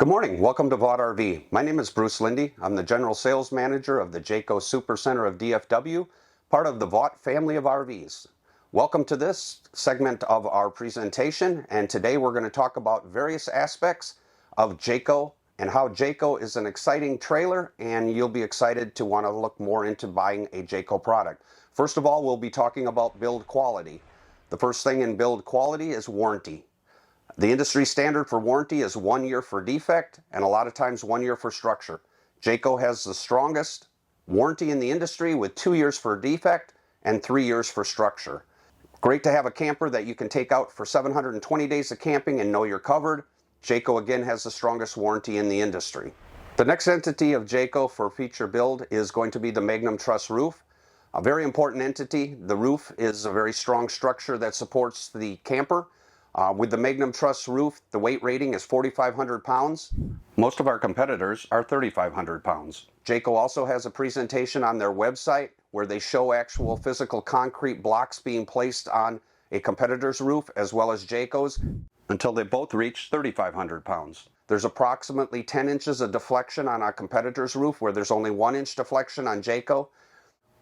Good morning. Welcome to Vogt RV. My name is Bruce Lindy. I'm the General Sales Manager of the Jayco Supercenter of DFW, part of the Vogt family of RVs. Welcome to this segment of our presentation, and today we're going to talk about various aspects of Jayco and how Jayco is an exciting trailer, and you'll be excited to want to look more into buying a Jayco product. First of all, we'll be talking about build quality. The first thing in build quality is warranty. The industry standard for warranty is 1 year for defect and a lot of times 1 year for structure. Jayco has the strongest warranty in the industry with 2 years for defect and 3 years for structure. Great to have a camper that you can take out for 720 days of camping and know you're covered. Jayco again has the strongest warranty in the industry. The next entity of Jayco for feature build is going to be the Magnum Truss roof. A very important entity. The roof is a very strong structure that supports the camper. With the Magnum Truss roof, the weight rating is 4,500 pounds. Most of our competitors are 3,500 pounds. Jayco also has a presentation on their website where they show actual physical concrete blocks being placed on a competitor's roof as well as Jayco's until they both reach 3,500 pounds. There's approximately 10 inches of deflection on our competitor's roof where there's only 1 inch deflection on Jayco.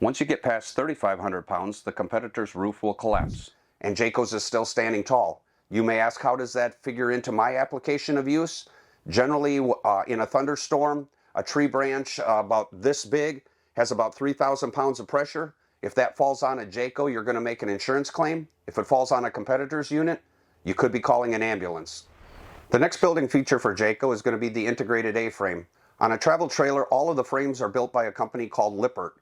Once you get past 3,500 pounds, the competitor's roof will collapse, and Jayco's is still standing tall. You may ask, how does that figure into my application of use? Generally, in a thunderstorm, a tree branch about this big has about 3,000 pounds of pressure. If that falls on a Jayco, you're going to make an insurance claim. If it falls on a competitor's unit, you could be calling an ambulance. The next building feature for Jayco is going to be the integrated A-frame. On a travel trailer, all of the frames are built by a company called Lippert.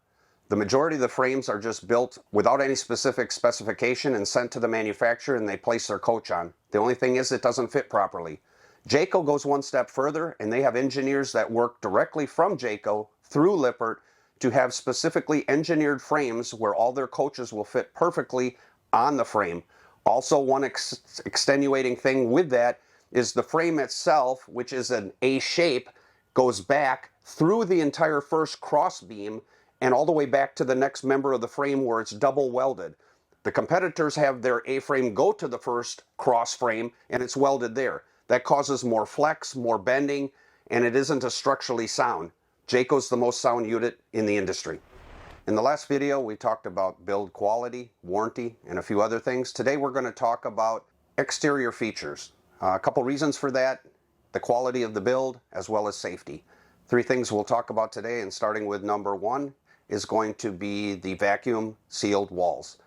The majority of the frames are just built without any specific specification and sent to the manufacturer, and they place their coach on. The only thing is it doesn't fit properly. Jayco goes one step further, and they have engineers that work directly from Jayco through Lippert to have specifically engineered frames where all their coaches will fit perfectly on the frame. Also, one extenuating thing with that is the frame itself, which is an A shape, goes back through the entire first cross beam and all the way back to the next member of the frame where it's double welded. The competitors have their A-frame go to the first cross frame and it's welded there. That causes more flex, more bending, and it isn't as structurally sound. Jayco's the most sound unit in the industry. In the last video, we talked about build quality, warranty, and a few other things. Today we're going to talk about exterior features. A couple reasons for that: the quality of the build as well as safety. Three things we'll talk about today, and starting with number one is going to be the vacuum sealed walls.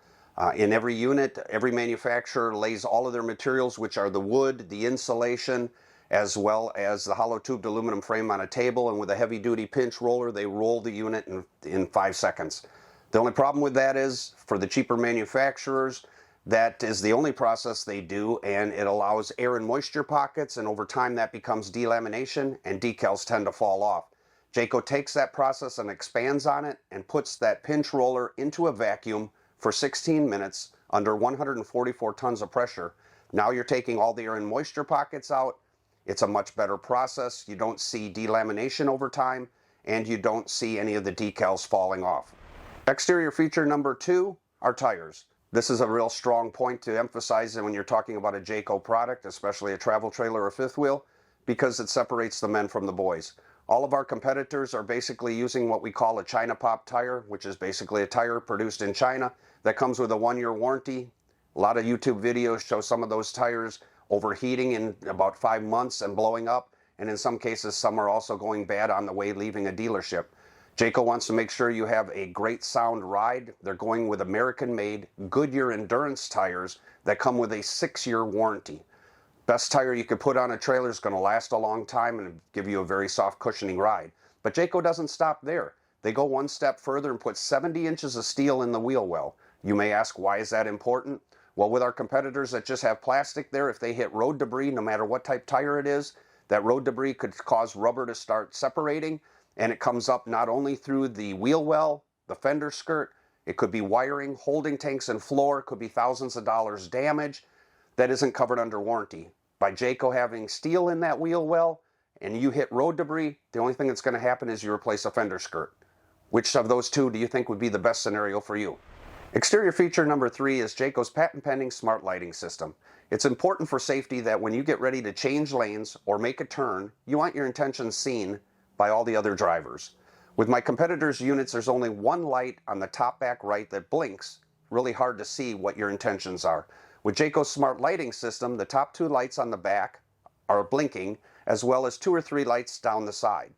In every unit, every manufacturer lays all of their materials, which are the wood, the insulation, as well as the hollow tubed aluminum frame on a table, and with a heavy duty pinch roller, they roll the unit in 5 seconds. The only problem with that is, for the cheaper manufacturers, that is the only process they do, and it allows air and moisture pockets, and over time that becomes delamination, and decals tend to fall off. Jayco takes that process and expands on it and puts that pinch roller into a vacuum for 16 minutes under 144 tons of pressure. Now you're taking all the air and moisture pockets out. It's a much better process. You don't see delamination over time, and you don't see any of the decals falling off. Exterior feature number two are tires. This is a real strong point to emphasize when you're talking about a Jayco product, especially a travel trailer or fifth wheel, because it separates the men from the boys. All of our competitors are basically using what we call a China pop tire, which is basically a tire produced in China that comes with a 1-year warranty. A lot of YouTube videos show some of those tires overheating in about 5 months and blowing up, and in some cases some are also going bad on the way leaving a dealership. Jayco wants to make sure you have a great sound ride. They're going with American-made Goodyear Endurance tires that come with a 6-year warranty. Best tire you could put on a trailer is going to last a long time and give you a very soft cushioning ride. But Jayco doesn't stop there. They go one step further and put 70 inches of steel in the wheel well. You may ask, why is that important? Well, with our competitors that just have plastic there, if they hit road debris, no matter what type tire it is, that road debris could cause rubber to start separating, and it comes up not only through the wheel well, the fender skirt, it could be wiring, holding tanks and floor, it could be thousands of dollars damage. That isn't covered under warranty. By Jayco having steel in that wheel well and you hit road debris, the only thing that's going to happen is you replace a fender skirt. Which of those two do you think would be the best scenario for you? Exterior feature number 3 is Jayco's patent pending smart lighting system. It's important for safety that when you get ready to change lanes or make a turn, you want your intentions seen by all the other drivers. With my competitors' units, there's only one light on the top back right that blinks, really hard to see what your intentions are. With Jayco's smart lighting system, the top 2 lights on the back are blinking, as well as 2 or 3 lights down the side.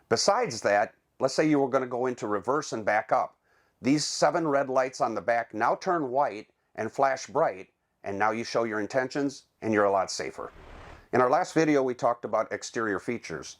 Besides that, let's say you were going to go into reverse and back up. These 7 red lights on the back now turn white and flash bright, and now you show your intentions and you're a lot safer. In our last video, we talked about exterior features.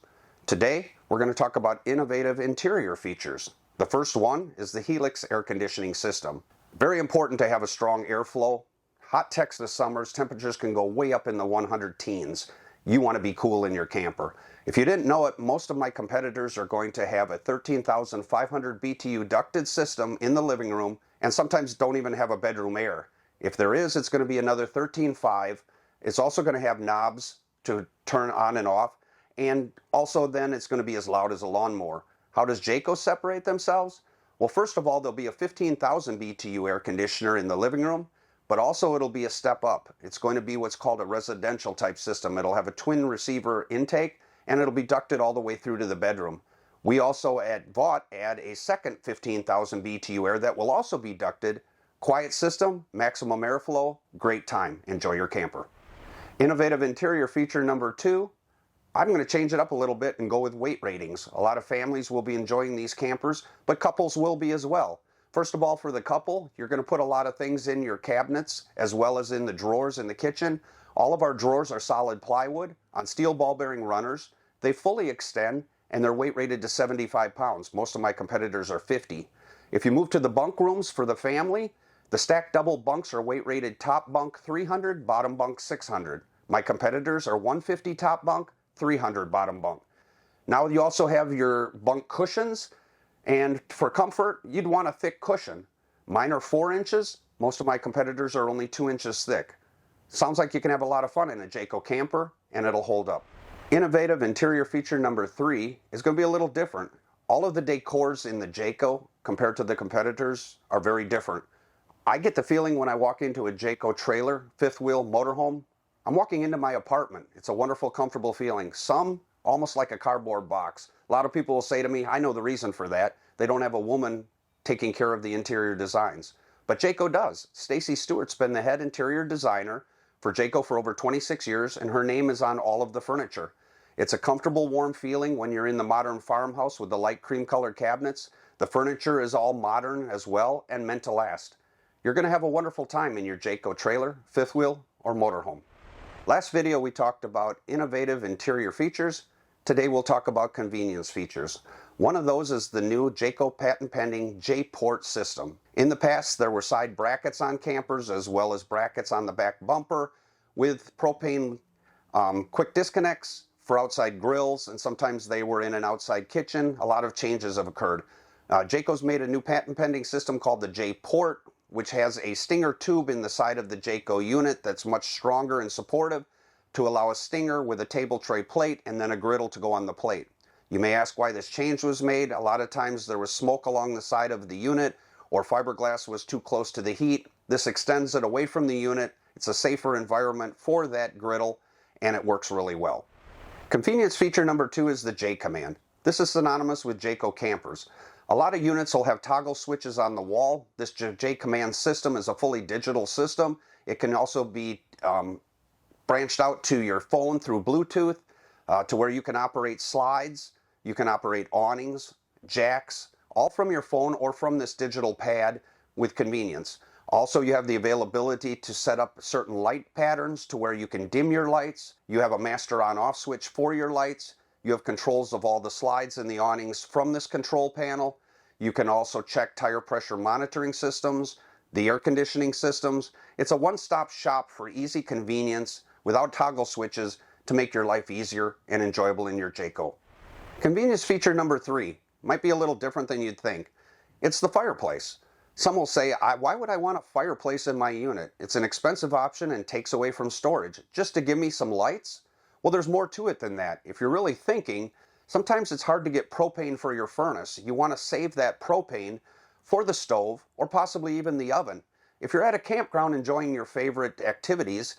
Today, we're going to talk about innovative interior features. The first one is the Helix air conditioning system. Very important to have a strong airflow. Hot Texas summers, temperatures can go way up in the 100 teens. You want to be cool in your camper. If you didn't know it, most of my competitors are going to have a 13,500 BTU ducted system in the living room and sometimes don't even have a bedroom air. If there is, it's going to be another 13.5. It's also going to have knobs to turn on and off, and also then it's going to be as loud as a lawnmower. How does Jayco separate themselves? Well, first of all, there'll be a 15,000 BTU air conditioner in the living room, but also it'll be a step up. It's going to be what's called a residential type system. It'll have a twin receiver intake, and it'll be ducted all the way through to the bedroom. We also at Vogt add a second 15,000 BTU air that will also be ducted. Quiet system, maximum airflow, great time. Enjoy your camper. Innovative interior feature number 2, I'm going to change it up a little bit and go with weight ratings. A lot of families will be enjoying these campers, but couples will be as well. First of all, for the couple, you're going to put a lot of things in your cabinets as well as in the drawers in the kitchen. All of our drawers are solid plywood on steel ball bearing runners. They fully extend and they're weight rated to 75 pounds. Most of my competitors are 50. If you move to the bunk rooms for the family, the stacked double bunks are weight rated top bunk 300, bottom bunk 600. My competitors are 150 top bunk, 300 bottom bunk. Now you also have your bunk cushions. And for comfort, you'd want a thick cushion. Mine are 4 inches. Most of my competitors are only 2 inches thick. Sounds like you can have a lot of fun in a Jayco camper, and it'll hold up. Innovative interior feature number 3 is going to be a little different. All of the decors in the Jayco, compared to the competitors, are very different. I get the feeling when I walk into a Jayco trailer, 5th wheel motorhome, I'm walking into my apartment. It's a wonderful, comfortable feeling. Some almost like a cardboard box. A lot of people will say to me, I know the reason for that. They don't have a woman taking care of the interior designs. But Jayco does. Stacy Stewart's been the head interior designer for Jayco for over 26 years, and her name is on all of the furniture. It's a comfortable, warm feeling when you're in the modern farmhouse with the light cream colored cabinets. The furniture is all modern as well and meant to last. You're going to have a wonderful time in your Jayco trailer, 5th wheel, or motorhome. Last video we talked about innovative interior features. Today we'll talk about convenience features. One of those is the new Jayco patent pending J-Port system. In the past there were side brackets on campers as well as brackets on the back bumper with propane quick disconnects for outside grills, and sometimes they were in an outside kitchen. A lot of changes have occurred. Jayco's made a new patent pending system called the J-Port, which has a stinger tube in the side of the Jayco unit that's much stronger and supportive to allow a stinger with a table tray plate and then a griddle to go on the plate. You may ask why this change was made. A lot of times there was smoke along the side of the unit or fiberglass was too close to the heat. This extends it away from the unit. It's a safer environment for that griddle, and it works really well. Convenience feature number 2 is the J command. This is synonymous with Jayco campers. A lot of units will have toggle switches on the wall. This J command system is a fully digital system. It can also be branched out to your phone through Bluetooth to where you can operate slides, you can operate awnings, jacks, all from your phone or from this digital pad with convenience. Also, you have the availability to set up certain light patterns to where you can dim your lights. You have a master on-off switch for your lights. You have controls of all the slides and the awnings from this control panel. You can also check tire pressure monitoring systems, the air conditioning systems. It's a one-stop shop for easy convenience without toggle switches to make your life easier and enjoyable in your Jayco. Convenience feature number 3 might be a little different than you'd think. It's the fireplace. Some will say, why would I want a fireplace in my unit? It's an expensive option and takes away from storage. Just to give me some lights? Well, there's more to it than that. If you're really thinking, sometimes it's hard to get propane for your furnace. You want to save that propane for the stove, or possibly even the oven. If you're at a campground enjoying your favorite activities,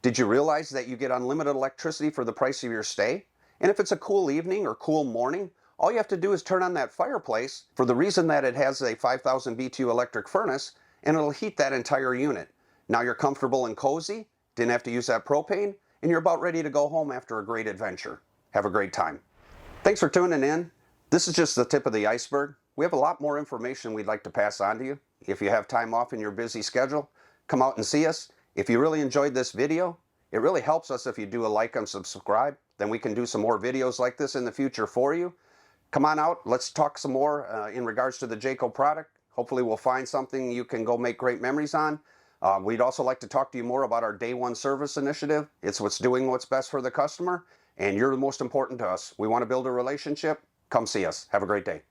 did you realize that you get unlimited electricity for the price of your stay? And if it's a cool evening or cool morning, all you have to do is turn on that fireplace for the reason that it has a 5,000 BTU electric furnace, and it'll heat that entire unit. Now you're comfortable and cozy, didn't have to use that propane, and you're about ready to go home after a great adventure. Have a great time. Thanks for tuning in. This is just the tip of the iceberg. We have a lot more information we'd like to pass on to you. If you have time off in your busy schedule, come out and see us. If you really enjoyed this video, it really helps us if you do a like and subscribe. Then we can do some more videos like this in the future for you. Come on out. Let's talk some more in regards to the Jayco product. Hopefully we'll find something you can go make great memories on. We'd also like to talk to you more about our Day One Service Initiative. It's what's doing what's best for the customer, and you're the most important to us. We want to build a relationship. Come see us. Have a great day.